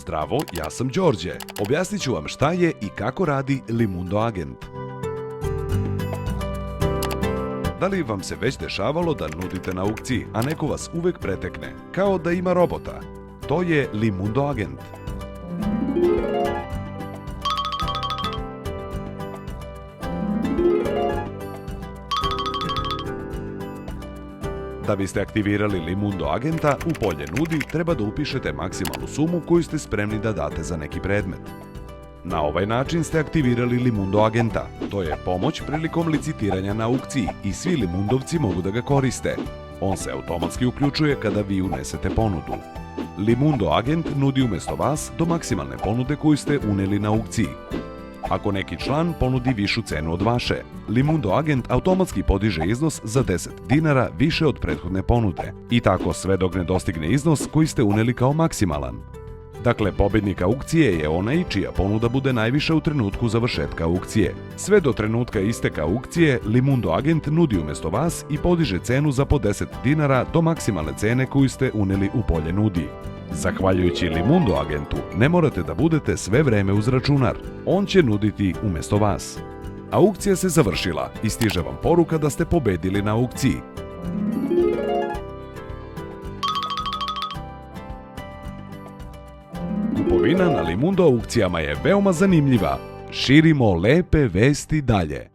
Zdravo, ja sam Đorđe. Objasnit ću vam šta je i kako radi Limundo agent. Da li vam se već dešavalo da nudite na aukciji, a neko vas uvek pretekne, kao da ima robota? To je Limundo agent. Da biste aktivirali Limundo agenta, u polje nudi treba da upišete maksimalnu sumu koju ste spremni da date za neki predmet. Na ovaj način ste aktivirali Limundo agenta. To je pomoć prilikom licitiranja na aukciji i svi Limundovci mogu da ga koriste. On se automatski uključuje kada vi unesete ponudu. Limundo agent nudi umesto vas do maksimalne ponude koju ste uneli na aukciji. Ako neki član ponudi višu cenu od vaše, Limundo agent automatski podiže iznos za 10 dinara više od prethodne ponude. I tako sve dok ne dostigne iznos koji ste uneli kao maksimalan. Dakle, pobednik aukcije je onaj čija ponuda bude najviša u trenutku završetka aukcije. Sve do trenutka isteka aukcije, Limundo agent nudi umesto vas i podiže cenu za po 10 dinara do maksimalne cene koju ste uneli u polje nudi. Zahvaljujući Limundo agentu, ne morate da budete sve vreme uz računar. On će nuditi umesto vas. Aukcija se završila i stiže vam poruka da ste pobedili na aukciji. Kupovina na Limundo aukcijama je veoma zanimljiva. Širimo lepe vesti dalje.